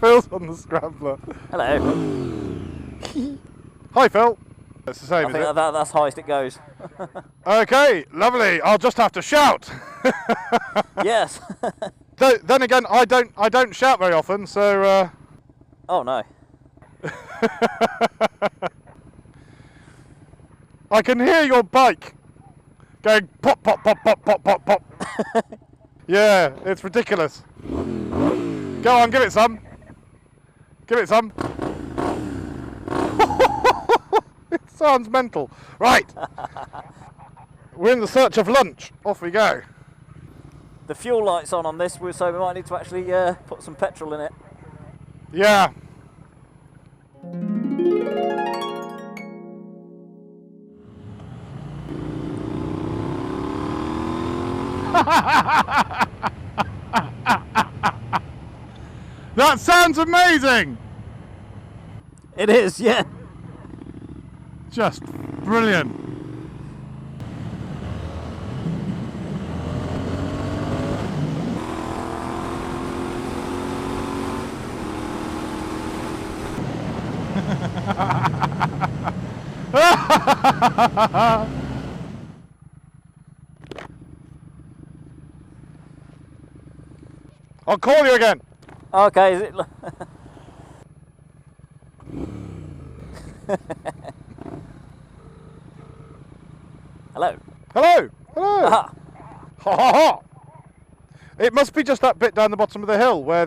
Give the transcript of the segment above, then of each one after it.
Phil's on the Scrambler. Hello. Hi, Phil. It's the same, I think that's highest it goes. Okay, lovely. I'll just have to shout. Yes. Then again, I don't shout very often, so. Oh no. I can hear your bike going pop, pop, pop, pop, pop, pop, pop. Yeah, it's ridiculous. Go on, give it some. Give it some. It sounds mental. Right. We're in the search of lunch. Off we go. The fuel light's on this, so we might need to actually put some petrol in it. Yeah. That sounds amazing! It is, yeah. Just brilliant. I'll call you again. Okay, is it? Hello. Hello. Hello. Aha. Ha ha ha. It must be just that bit down the bottom of the hill where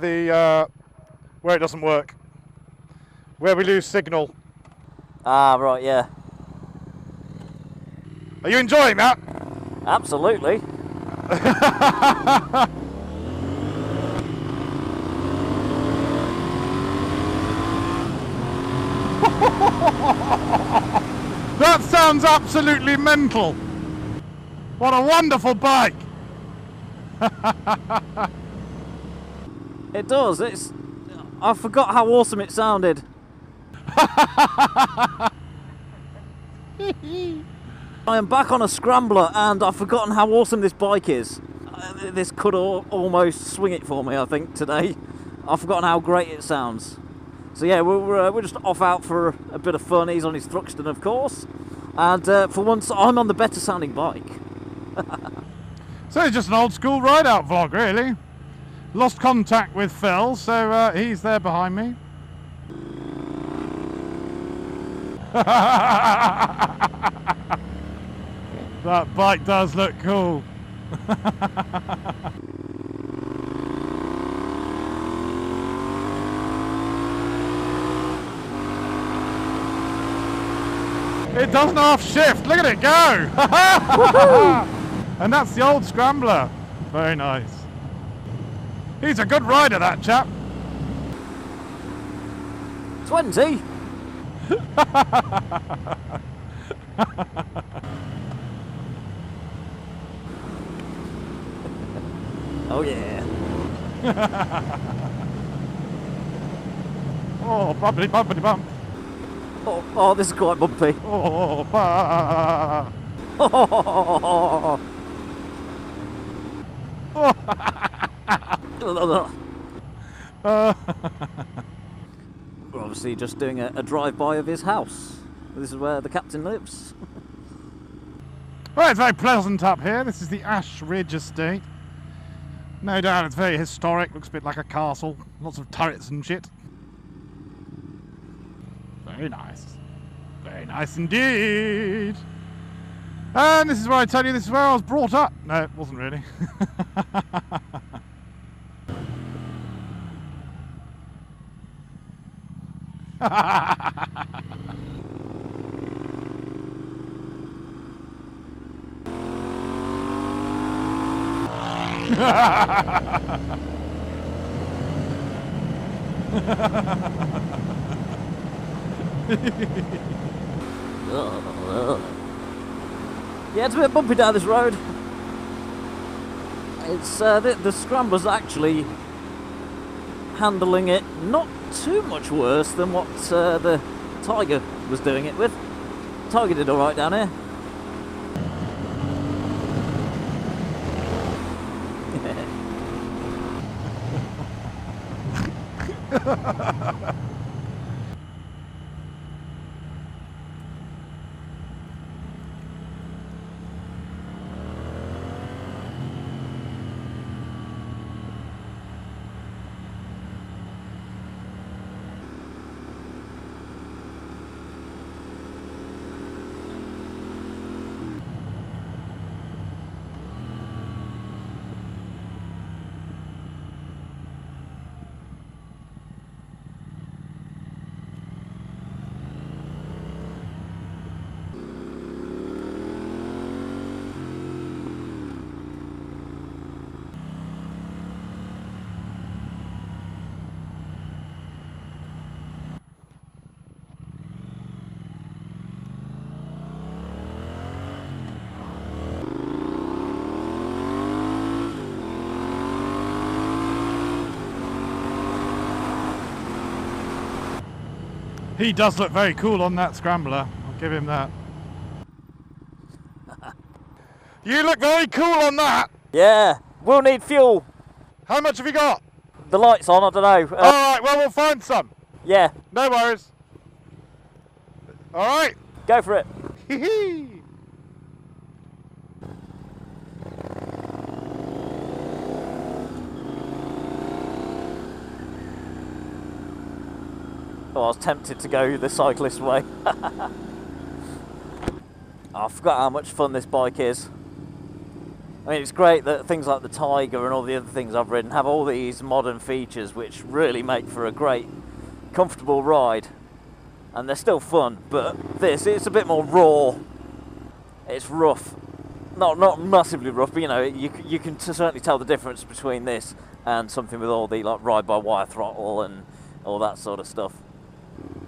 where it doesn't work, where we lose signal. Ah, right, yeah. Are you enjoying that? Absolutely. That sounds absolutely mental. What a wonderful bike. It does. I forgot how awesome it sounded. I am back on a Scrambler and I've forgotten how awesome this bike is. This could almost swing it for me, I think, today. I've forgotten how great it sounds. So yeah, we're just off out for a bit of fun. He's on his Thruxton, of course. And for once, I'm on the better sounding bike. So it's just an old school ride out vlog, really. Lost contact with Phil, so he's there behind me. That bike does look cool. It doesn't half shift, look at it go! And that's the old Scrambler. Very nice. He's a good rider, that chap. 20? Oh yeah. Oh, bumpity bumpity bump. Oh, this is quite bumpy. Oh, bah. We're obviously just doing a drive-by of his house. This is where the captain lives. Well, it's very pleasant up here. This is the Ash Ridge estate. No doubt it's very historic. Looks a bit like a castle. Lots of turrets and shit. Very nice. Very nice indeed. And this is where I tell you this is where I was brought up. No, it wasn't really. Yeah, it's a bit bumpy down this road. It's the Scrambler's actually handling it not too much worse than what the Tiger was doing it with. Tiger did alright down here. He does look very cool on that Scrambler. I'll give him that. You look very cool on that. Yeah, we'll need fuel. How much have you got? The light's on, I don't know. All right, well, we'll find some. Yeah. No worries. All right. Go for it. Oh, I was tempted to go the cyclist way. I forgot how much fun this bike is. I mean, it's great that things like the Tiger and all the other things I've ridden have all these modern features which really make for a great, comfortable ride. And they're still fun, but this, it's a bit more raw. It's rough. Not massively rough, but you know, you can certainly tell the difference between this and something with all the like ride-by-wire throttle and all that sort of stuff.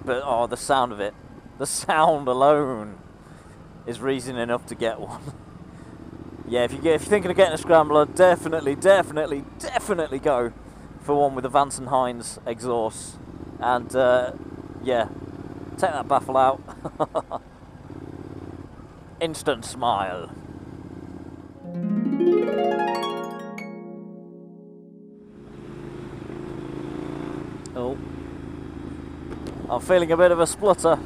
But oh, the sound of it, the sound alone is reason enough to get one. Yeah, if you're thinking of getting a Scrambler, definitely go for one with a Vance & Hines exhaust. And yeah, take that baffle out. Instant smile. Oh, I'm feeling a bit of a splutter.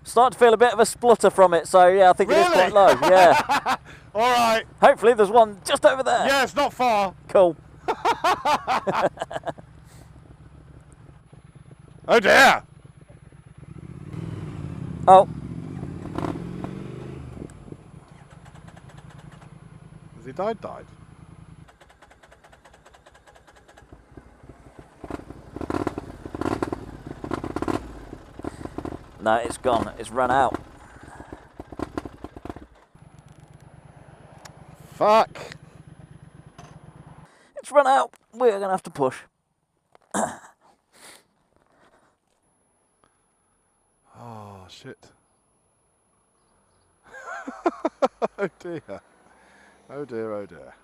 Starting to feel a bit of a splutter from it, so yeah, I think it is quite low. Yeah. All right. Hopefully there's one just over there. Yeah, it's not far. Cool. Oh dear. Oh. Has he died? No, it's gone. It's run out. Fuck. It's run out. We're going to have to push. Oh, shit. Oh dear. Oh dear, oh dear.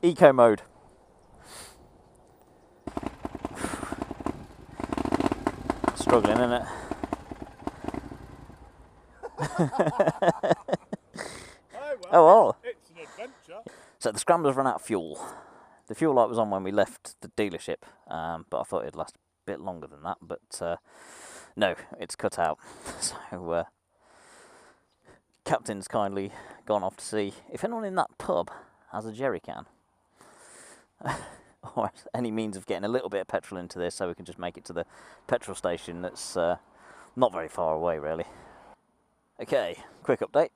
Eco mode. Struggling, isn't it? Oh well. It's an adventure. So the Scrambler's run out of fuel. The fuel light was on when we left the dealership, but I thought it'd last a bit longer than that. But no, it's cut out. So Captain's kindly gone off to see if anyone in that pub has a jerry can. Or any means of getting a little bit of petrol into this so we can just make it to the petrol station that's not very far away, really. Okay, quick update.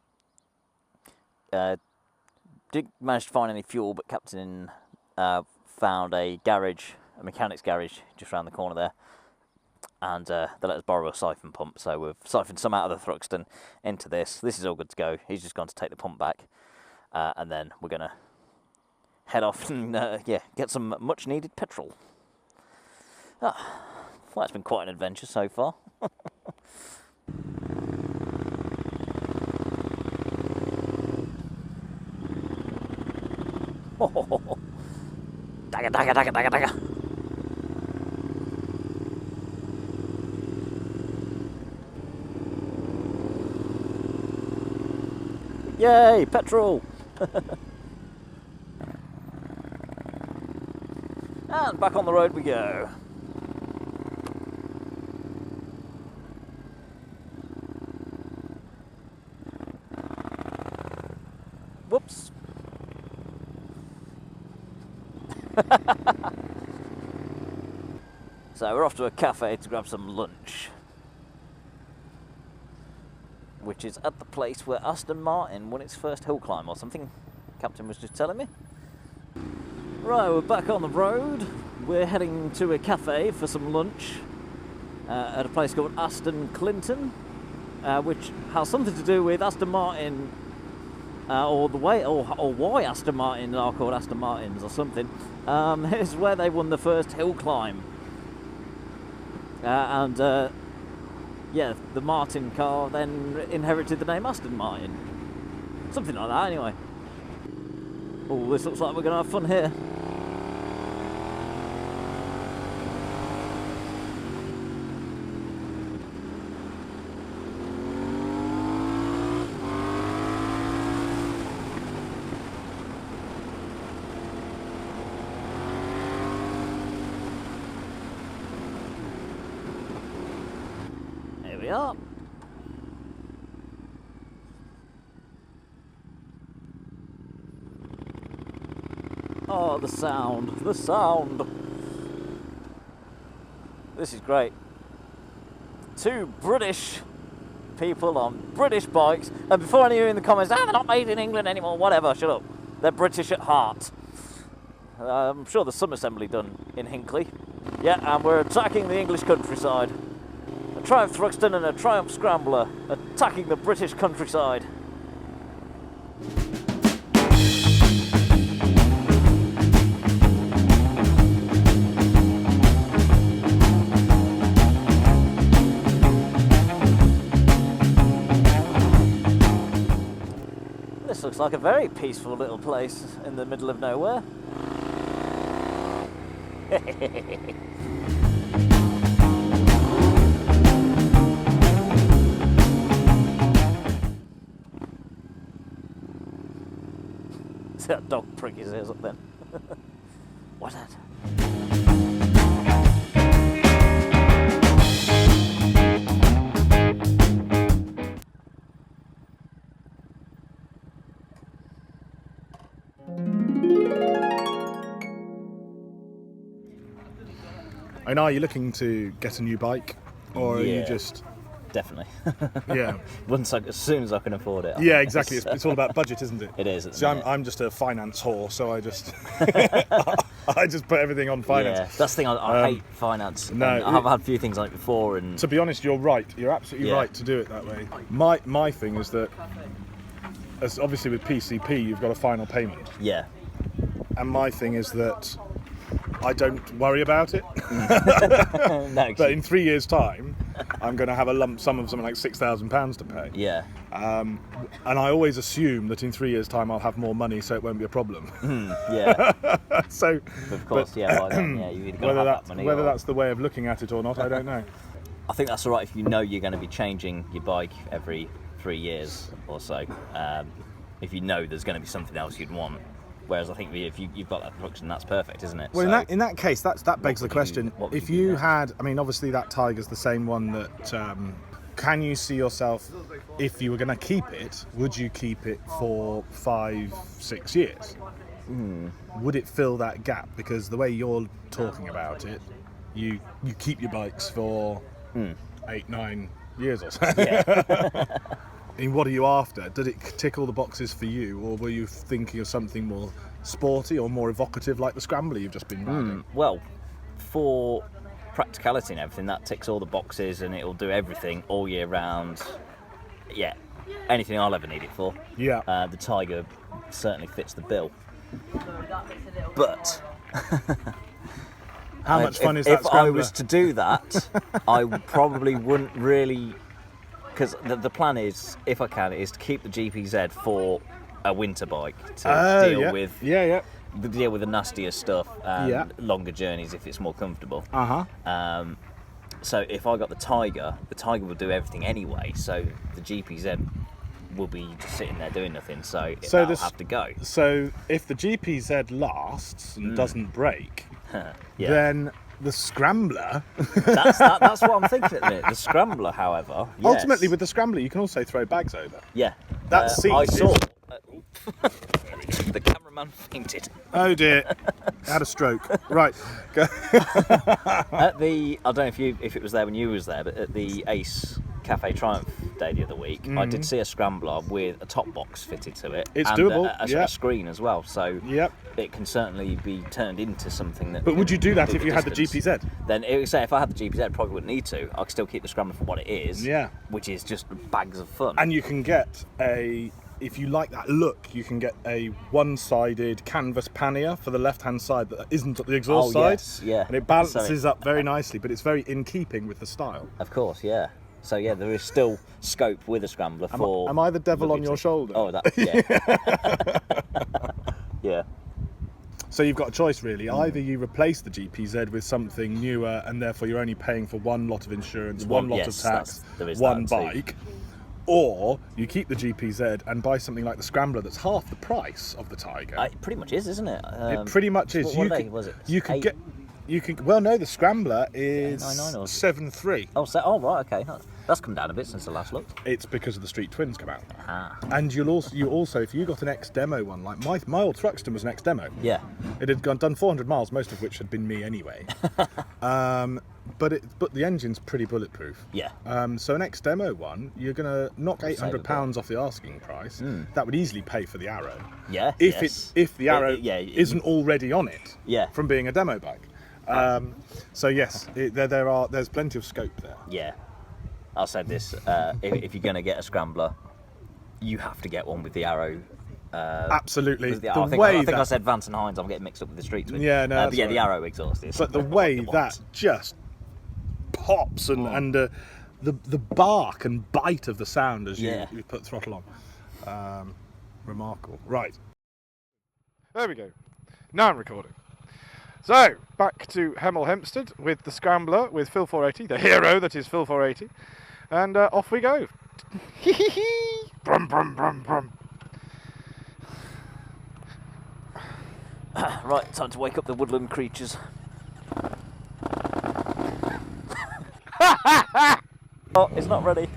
Didn't manage to find any fuel, but Captain found a garage, a mechanic's garage just around the corner there, and they let us borrow a siphon pump, so we've siphoned some out of the Thruxton into this. This is all good to go. He's just gone to take the pump back, and then we're going to head off and yeah, get some much needed petrol. Well, it's been quite an adventure so far. Dagger, dagger, dagger, dagger, dagger. Yay, petrol! And back on the road we go. Whoops. So we're off to a cafe to grab some lunch, which is at the place where Aston Martin won its first hill climb or something. Captain was just telling me. Right, we're back on the road. We're heading to a cafe for some lunch at a place called Aston Clinton, which has something to do with Aston Martin, or why Aston Martin are called Aston Martins or something. It's where they won the first hill climb, and yeah, the Martin car then inherited the name Aston Martin, something like that. Anyway, oh, this looks like we're going to have fun here. Here we are. Oh, the sound, the sound. This is great. Two British people on British bikes, and before any of you in the comments, they're not made in England anymore, whatever, shut up. They're British at heart. I'm sure there's some assembly done in Hinckley. Yeah, and we're attacking the English countryside. A Triumph Thruxton and a Triumph Scrambler attacking the British countryside. This looks like a very peaceful little place in the middle of nowhere. See that dog prick his ears up then. What's that? And are you looking to get a new bike, or are you just... Definitely. Yeah. As soon as I can afford it. Yeah, exactly. It's all about budget, isn't it? It is. See, I'm just a finance whore, so I just I just put everything on finance. Yeah, that's the thing. I hate finance. No, I've had a few things like it before, and to be honest, you're right. You're absolutely right to do it that way. My thing is that, as obviously with PCP, you've got a final payment. Yeah. And my thing is that I don't worry about it. No, but in 3 years' time, I'm going to have a lump sum of something like £6,000 to pay. Yeah. And I always assume that in 3 years' time I'll have more money, so it won't be a problem. Yeah. So, of course, yeah. You either got to have that money. Whether that's the way of looking at it or not, I don't know. I think that's all right if you know you're going to be changing your bike every 3 years or so. If you know there's going to be something else you'd want. Whereas I think if you've got that production, that's perfect, isn't it? Well, so in that case, that begs the question. If you had, I mean, obviously that Tiger's the same one that. Can you see yourself, if you were going to keep it, would you keep it for 5-6 years? Would it fill that gap? Because the way you're talking about it, you keep your bikes for 8-9 years or so. Yeah. And what are you after? Did it tick all the boxes for you, or were you thinking of something more sporty or more evocative, like the Scrambler you've just been riding? Well, for practicality and everything, that ticks all the boxes, and it'll do everything all year round. Yeah, anything I'll ever need it for. Yeah. The Tiger certainly fits the bill. But how much fun is that if Scrambler? I was to do that, I probably wouldn't really. Because the plan is, if I can, is to keep the GPZ for a winter bike to deal with the nastier stuff and longer journeys if it's more comfortable. So if I got the Tiger will do everything anyway. So the GPZ will be just sitting there doing nothing, so So that'll have to go. So if the GPZ lasts and doesn't break, Yeah. then the Scrambler. That's what I'm thinking at the minute. The Scrambler, however, yes. Ultimately, with the Scrambler, you can also throw bags over. Yeah. That seat I is- saw. The cameraman fainted. Oh dear, had a stroke. Right, go. At the, I don't know if it was there when you was there, but at the Ace Cafe Triumph day the other week, I did see a Scrambler with a top box fitted to it. It's and doable, a yeah. screen as well, so Yep. it can certainly be turned into something that. But would you do that if the you had the distance. GPZ? Then it would say if I had the GPZ, I probably wouldn't need to. I could still keep the Scrambler for what it is. Yeah. Which is just bags of fun. And you can get if you like that look, you can get a one-sided canvas pannier for the left-hand side that isn't at the exhaust side. Yes, yeah. And it balances up very nicely, but it's very in keeping with the style. Of course, yeah. So yeah, there is still scope with a Scrambler for. Am I the devil on looking your to- shoulder? Oh, that. Yeah. Yeah. So you've got a choice really. Either you replace the GPZ with something newer, and therefore you're only paying for one lot of insurance, one lot of yes, tax, there is one that too. bike, or you keep the GPZ and buy something like the Scrambler that's half the price of the Tiger. It pretty much is, isn't it? It pretty much is. What day was it? You could Eight- get. You can. Well, no, the Scrambler is 899 or- 7.3. Oh, right, okay. That's come down a bit since the last look. It's because of the Street Twins come out. Ah. And you also, if you got an X demo one, like my old Truxton was an X demo. Yeah. It had done 400 miles, most of which had been me anyway. But the engine's pretty bulletproof. Yeah. So an X demo one, you're gonna knock Save a bit. £800 off the asking price. That would easily pay for the Arrow. Yeah. If yes. if the Arrow Yeah, isn't already on it. Yeah. From being a demo bike. So yes, there's plenty of scope there. Yeah. I said this. If you're going to get a Scrambler, you have to get one with the Arrow. Absolutely. I think I said Vance and Hines. I'm getting mixed up with the Street Twin. Yeah, no, But that's yeah, right. the Arrow exhaust is. But the way that just pops and the bark and bite of the sound as you put throttle on, remarkable. Right. There we go. Now I'm recording. So back to Hemel Hempstead with the Scrambler with Phil 480, the hero that is Phil 480, and off we go. Brum brum brum brum. Right, time to wake up the woodland creatures. Oh, it's not ready.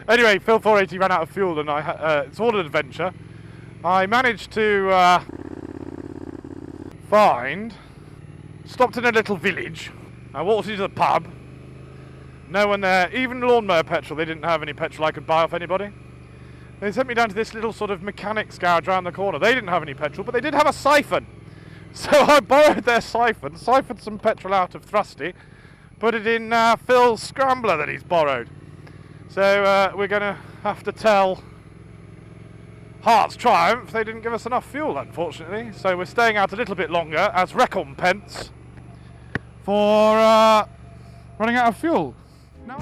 Anyway, Phil 480 ran out of fuel and it's all an adventure. I managed to stopped in a little village. I walked into the pub. No one there, even lawnmower petrol, they didn't have any petrol I could buy off anybody. They sent me down to this little sort of mechanics garage around the corner. They didn't have any petrol, but they did have a siphon. So I borrowed their siphoned some petrol out of Thrusty, put it in Phil's Scrambler that he's borrowed. So we're going to have to tell Herts Triumph they didn't give us enough fuel, unfortunately. So we're staying out a little bit longer as recompense for running out of fuel. Now